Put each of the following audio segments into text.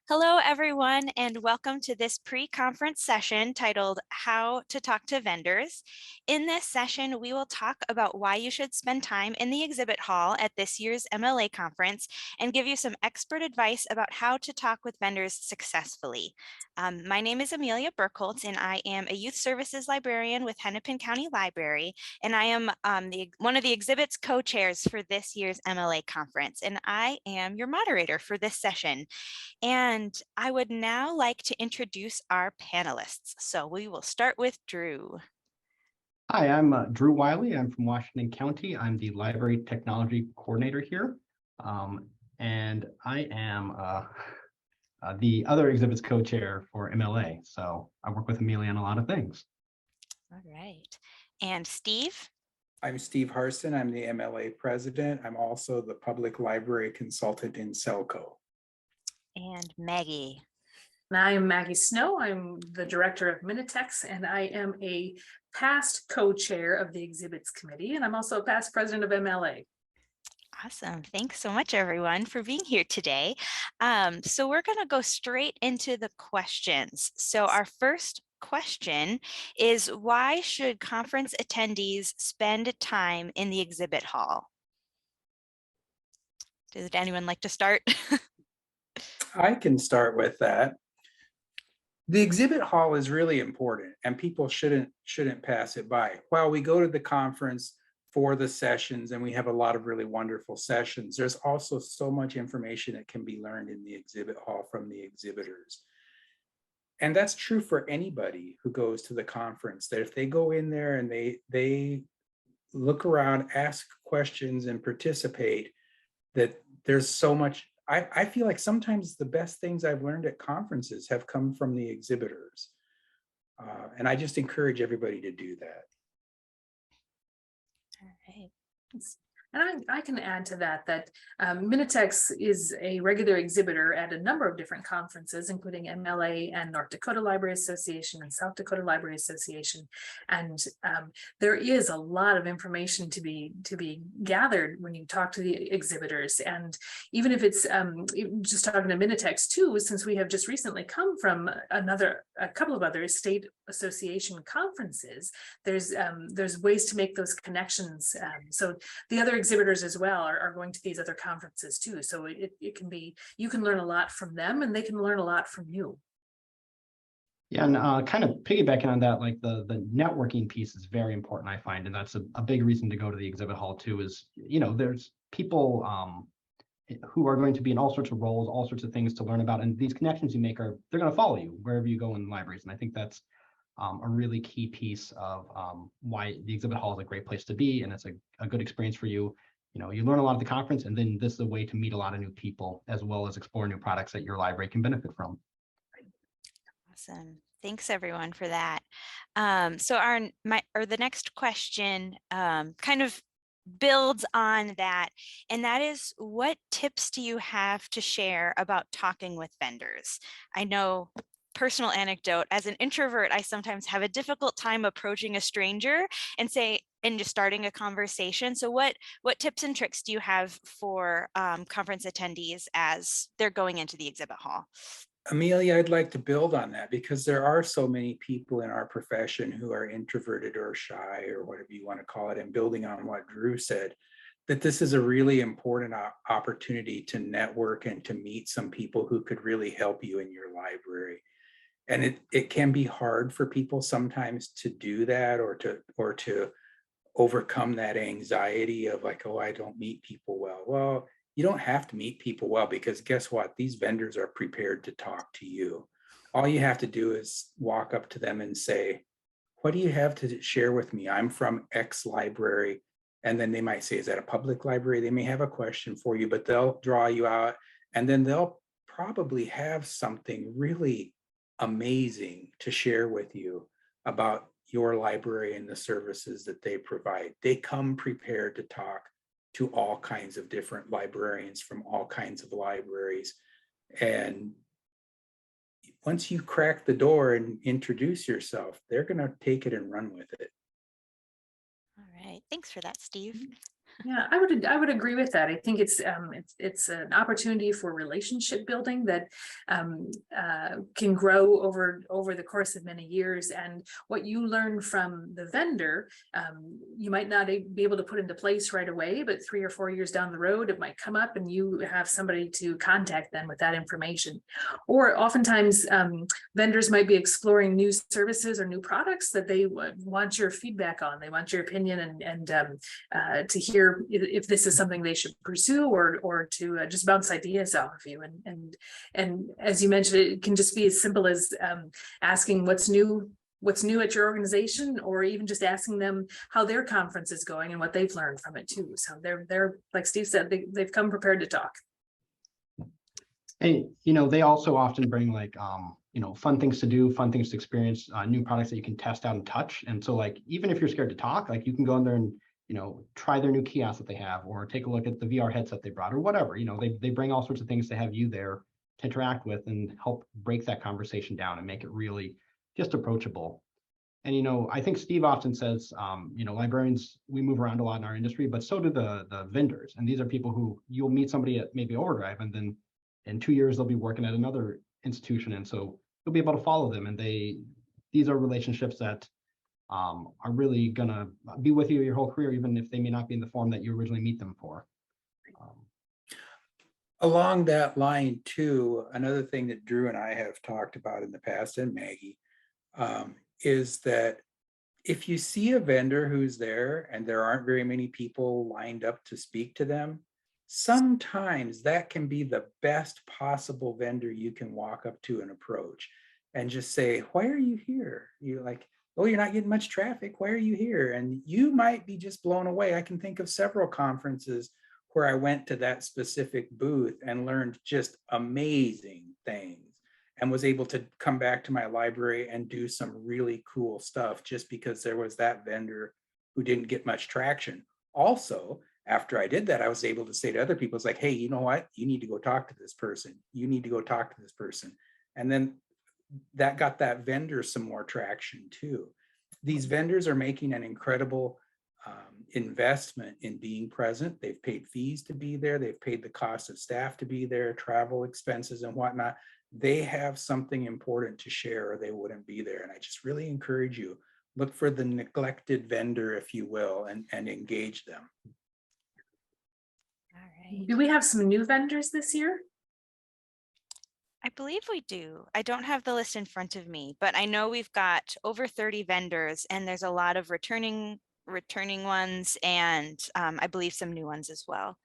Hello, everyone, and welcome to this pre-conference session titled How to Talk to Vendors. In this session, we will talk about why you should spend time in the exhibit hall at this year's MLA conference and give you some expert advice about how to talk with vendors successfully. My name is Amelia Burkholtz, and I am a youth services librarian with Hennepin County Library, and I am one of the exhibits co-chairs for this year's MLA conference, and I am your moderator for this session. And I would now like to introduce our panelists. So we will start with Drew. Hi, I'm Drew Wiley. I'm from Washington County. I'm the Library Technology Coordinator here. And I am the other exhibits co-chair for MLA. So I work with Amelia on a lot of things. All right. And Steve? I'm Steve Harson. I'm the MLA president. I'm also the public library consultant in Selco. And Maggie. And I am Maggie Snow. I'm the director of Minitex, and I am a past co-chair of the exhibits committee, and I'm also a past president of MLA. Awesome. Thanks so much, everyone, for being here today. So we're going to go straight into the questions. So our first question is, why should conference attendees spend time in the exhibit hall? Does anyone like to start? I can start with that. The exhibit hall is really important, and people shouldn't pass it by. While we go to the conference for the sessions, and we have a lot of really wonderful sessions, there's also so much information that can be learned in the exhibit hall from the exhibitors. And that's true for anybody who goes to the conference, that if they go in there and they look around, ask questions, and participate, that there's so much. I feel like sometimes the best things I've learned at conferences have come from the exhibitors. And I just encourage everybody to do that. All right. And I can add to that Minitex is a regular exhibitor at a number of different conferences, including MLA and North Dakota Library Association and South Dakota Library Association. And there is a lot of information to be gathered when you talk to the exhibitors. And even if it's just talking to Minitex too, since we have just recently come from a couple of other state association conferences, there's ways to make those connections. So the other exhibitors as well are going to these other conferences too. So it can be, you can learn a lot from them and they can learn a lot from you. Yeah, and kind of piggybacking on that, like the networking piece is very important, I find, and that's a big reason to go to the exhibit hall too. Is, you know, there's people who are going to be in all sorts of roles, all sorts of things to learn about, and these connections you make they're going to follow you wherever you go in libraries, and I think that's a really key piece of why the exhibit hall is a great place to be, and it's a good experience for you. You know, you learn a lot at the conference, and then this is a way to meet a lot of new people as well as explore new products that your library can benefit from. Awesome. Thanks, everyone, for that. So the next question kind of builds on that, and that is, what tips do you have to share about talking with vendors? I know, personal anecdote, as an introvert, I sometimes have a difficult time approaching a stranger and just starting a conversation. So what tips and tricks do you have for conference attendees as they're going into the exhibit hall? Amelia, I'd like to build on that, because there are so many people in our profession who are introverted or shy or whatever you want to call it. And building on what Drew said, that this is a really important opportunity to network and to meet some people who could really help you in your library. And it can be hard for people sometimes to do that, or to overcome that anxiety of like, oh, I don't meet people well. Well, you don't have to meet people well, because guess what? These vendors are prepared to talk to you. All you have to do is walk up to them and say, what do you have to share with me? I'm from X library. And then they might say, is that a public library? They may have a question for you, but they'll draw you out, and then they'll probably have something really amazing to share with you about your library and the services that they provide. They come prepared to talk to all kinds of different librarians from all kinds of libraries. And once you crack the door and introduce yourself, they're going to take it and run with it. All right. Thanks for that, Steve. Yeah, I would agree with that. I think it's an opportunity for relationship building that can grow over the course of many years. And what you learn from the vendor, you might not be able to put into place right away, but 3 or 4 years down the road, it might come up and you have somebody to contact them with that information. Or oftentimes vendors might be exploring new services or new products that they want your feedback on. They want your opinion and to hear if this is something they should pursue or to just bounce ideas off of you. And as you mentioned, it can just be as simple as asking what's new at your organization, or even just asking them how their conference is going and what they've learned from it too. So they're like Steve said, they've come prepared to talk. And, you know, they also often bring like, you know, fun things to do, fun things to experience, new products that you can test out and touch. And so like, even if you're scared to talk, like you can go in there and, you know, try their new kiosk that they have, or take a look at the VR headset they brought, or whatever. You know, they bring all sorts of things to have you there to interact with and help break that conversation down and make it really just approachable. And, you know, I think Steve often says, you know, librarians, we move around a lot in our industry, but so do the vendors. And these are people who you'll meet somebody at maybe Overdrive, and then in 2 years, they'll be working at another institution. And so you'll be able to follow them. And these are relationships that are really gonna be with you your whole career, even if they may not be in the form that you originally meet them for. Along that line too, another thing that Drew and I have talked about in the past, and Maggie, is that if you see a vendor who's there and there aren't very many people lined up to speak to them, sometimes that can be the best possible vendor you can walk up to and approach and just say, why are you here? You're like, oh, you're not getting much traffic. Why are you here? And you might be just blown away. I can think of several conferences where I went to that specific booth and learned just amazing things and was able to come back to my library and do some really cool stuff just because there was that vendor who didn't get much traction. Also, after I did that, I was able to say to other people, it's like, hey, you know what? You need to go talk to this person. You need to go talk to this person. And then that got that vendor some more traction too. These vendors are making an incredible investment in being present. They've paid fees to be there. They've paid the cost of staff to be there, travel expenses and whatnot. They have something important to share or they wouldn't be there. And I just really encourage you, look for the neglected vendor, if you will, and engage them. All right. Do we have some new vendors this year? I believe we do. I don't have the list in front of me, but I know we've got over 30 vendors, and there's a lot of returning ones, and I believe some new ones as well.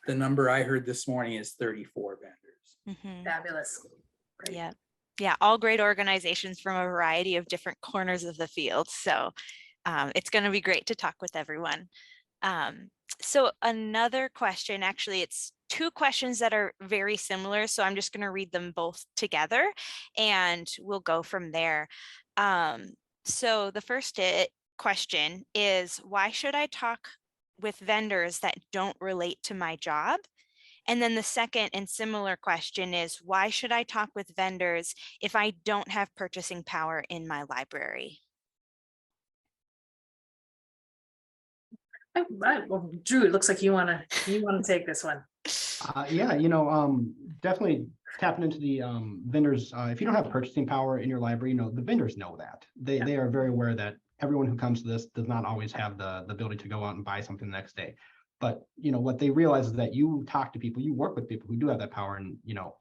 The number I heard this morning is 34 vendors. Mm-hmm. Fabulous. Great. Yeah. Yeah. All great organizations from a variety of different corners of the field. So it's going to be great to talk with everyone. So another question, actually, it's 2 questions that are very similar. So I'm just going to read them both together and we'll go from there. So the first question is, why should I talk with vendors that don't relate to my job? And then the second and similar question is, why should I talk with vendors if I don't have purchasing power in my library? Well, Drew, it looks like you want to take this one. Yeah, you know, definitely tapping into the vendors. If you don't have purchasing power in your library, you know, the vendors know that. They are very aware that everyone who comes to this does not always have the ability to go out and buy something the next day. But, you know, what they realize is that you talk to people, you work with people who do have that power. And, you know,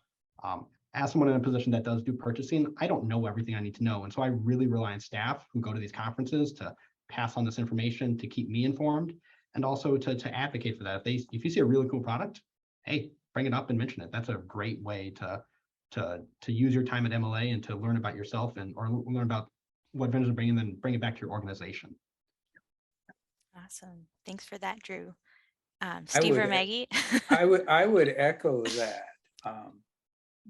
as someone in a position that does do purchasing, I don't know everything I need to know. And so I really rely on staff who go to these conferences to pass on this information, to keep me informed, and also to advocate for that. If you see a really cool product, hey, bring it up and mention it. That's a great way to use your time at MLA and to learn about yourself or learn about what vendors are bringing, then bring it back to your organization. Awesome. Thanks for that, Drew. Steve or Maggie? I would echo that,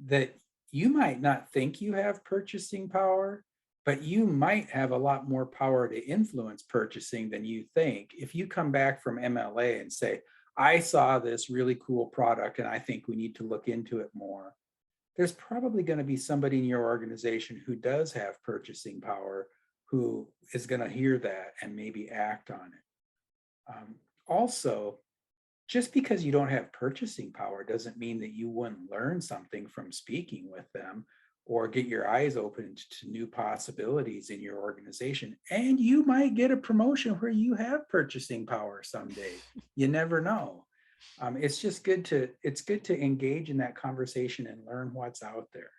that you might not think you have purchasing power, but you might have a lot more power to influence purchasing than you think. If you come back from MLA and say, I saw this really cool product and I think we need to look into it more, there's probably going to be somebody in your organization who does have purchasing power who is going to hear that and maybe act on it. Also, just because you don't have purchasing power doesn't mean that you wouldn't learn something from speaking with them or get your eyes opened to new possibilities in your organization. And you might get a promotion where you have purchasing power someday. You never know. It's just good to engage in that conversation and learn what's out there.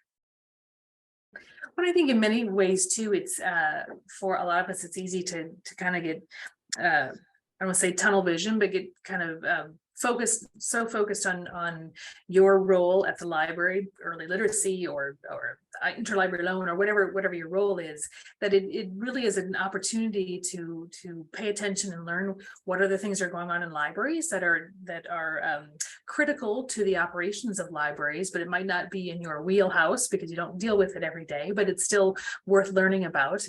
But I think in many ways too, it's for a lot of us, it's easy to kind of get I don't want to say tunnel vision, but get kind of focused on your role at the library, early literacy or interlibrary loan or whatever your role is, that it really is an opportunity to pay attention and learn what other things are going on in libraries that are critical to the operations of libraries, but it might not be in your wheelhouse because you don't deal with it every day, but it's still worth learning about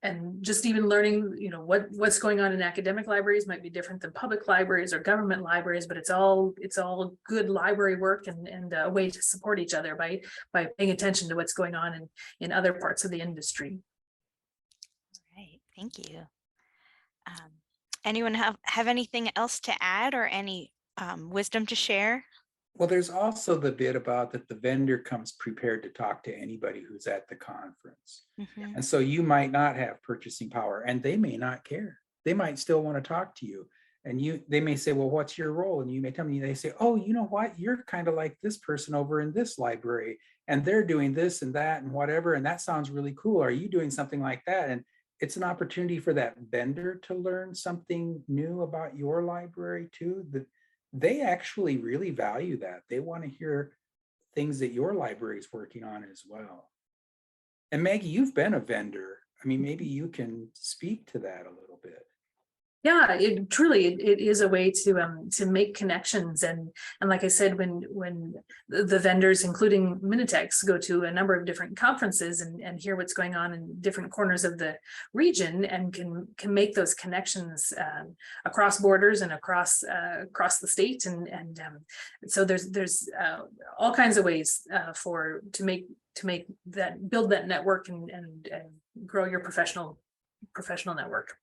and just even learning, what's going on in academic libraries might be different than public libraries or government libraries, but it's all good library work and a way to support each other by paying attention to what's going on in other parts of the industry. All right, thank you. Anyone have anything else to add or any wisdom to share? Well, there's also the bit about that the vendor comes prepared to talk to anybody who's at the conference. Mm-hmm. And so you might not have purchasing power and they may not care. They might still want to talk to you. And they may say, well, what's your role? And you may tell me, they say, oh, you know what? You're kind of like this person over in this library and they're doing this and that and whatever. And that sounds really cool. Are you doing something like that? And it's an opportunity for that vendor to learn something new about your library too. That they actually really value that. They want to hear things that your library is working on as well. And Maggie, you've been a vendor. I mean, maybe you can speak to that a little bit. Yeah, it truly it is a way to make connections and like I said, when the vendors, including Minitex, go to a number of different conferences and hear what's going on in different corners of the region and can make those connections across borders and across the state and so there's all kinds of ways to make that, build that network and grow your professional network.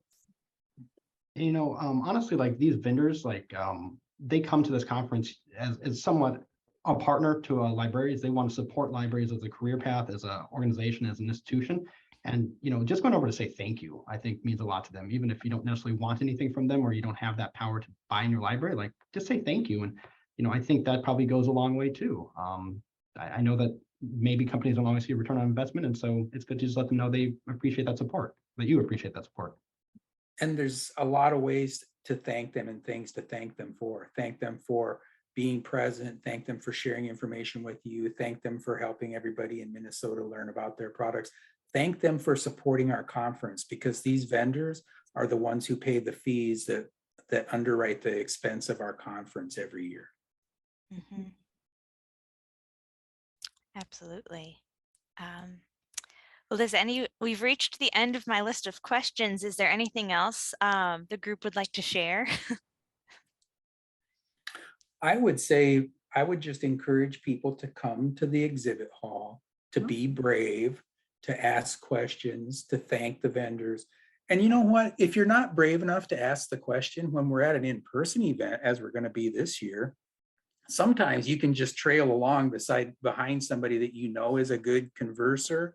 Honestly, like these vendors, they come to this conference as somewhat a partner to libraries. They want to support libraries as a career path, as an organization, as an institution. And, just going over to say thank you, I think means a lot to them, even if you don't necessarily want anything from them or you don't have that power to buy in your library, like just say thank you. And, I think that probably goes a long way too. I know that maybe companies don't always see a return on investment. And so it's good to just let them know they appreciate that support, that you appreciate that support. And there's a lot of ways to thank them and things to thank them for. Thank them for being present. Thank them for sharing information with you. Thank them for helping everybody in Minnesota learn about their products. Thank them for supporting our conference, because these vendors are the ones who pay the fees that underwrite the expense of our conference every year. Mm-hmm. Absolutely. Well, we've reached the end of my list of questions. Is there anything else the group would like to share? I would say I would just encourage people to come to the exhibit hall, to be brave, to ask questions, to thank the vendors. And you know what? If you're not brave enough to ask the question when we're at an in-person event, as we're going to be this year, sometimes you can just trail along behind somebody that you know is a good converser,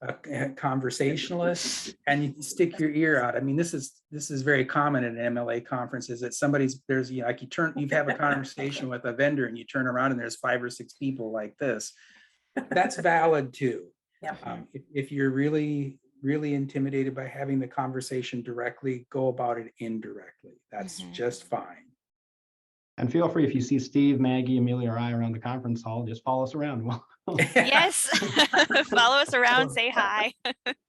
a conversationalist, and you stick your ear out. I mean, this is very common at MLA conferences that you have a conversation with a vendor and you turn around and there's 5 or 6 people like this. That's valid too. Yeah. If you're really, really intimidated by having the conversation directly, go about it indirectly. That's just fine. And feel free, if you see Steve, Maggie, Amelia, or I around the conference hall, just follow us around. Yes, follow us around, say hi.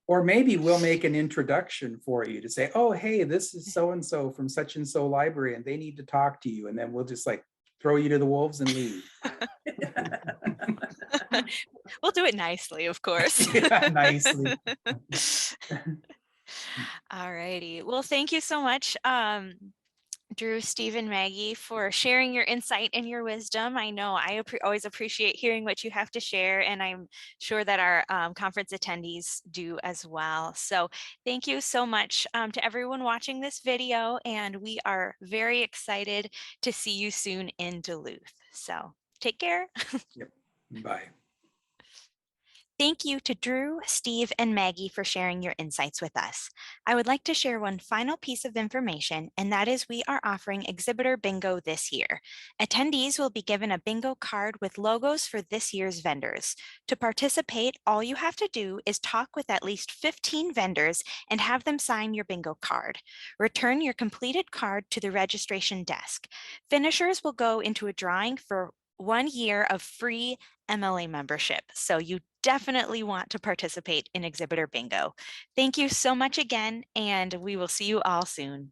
Or maybe we'll make an introduction for you to say, oh, hey, this is so-and-so from such and so library, and they need to talk to you. And then we'll just throw you to the wolves and leave. We'll do it nicely, of course. Yeah, nicely. All righty. Well, thank you so much. Drew, Steve, and Maggie, for sharing your insight and your wisdom. I know I always appreciate hearing what you have to share, and I'm sure that our conference attendees do as well. So thank you so much to everyone watching this video, and we are very excited to see you soon in Duluth. So take care. Yep. Bye. Thank you to Drew, Steve, and Maggie for sharing your insights with us. I would like to share one final piece of information, and that is we are offering exhibitor bingo this year. Attendees will be given a bingo card with logos for this year's vendors. To participate, all you have to do is talk with at least 15 vendors and have them sign your bingo card. Return your completed card to the registration desk. Finishers will go into a drawing for 1 year of free MLA membership. So you definitely want to participate in exhibitor bingo. Thank you so much again, and we will see you all soon.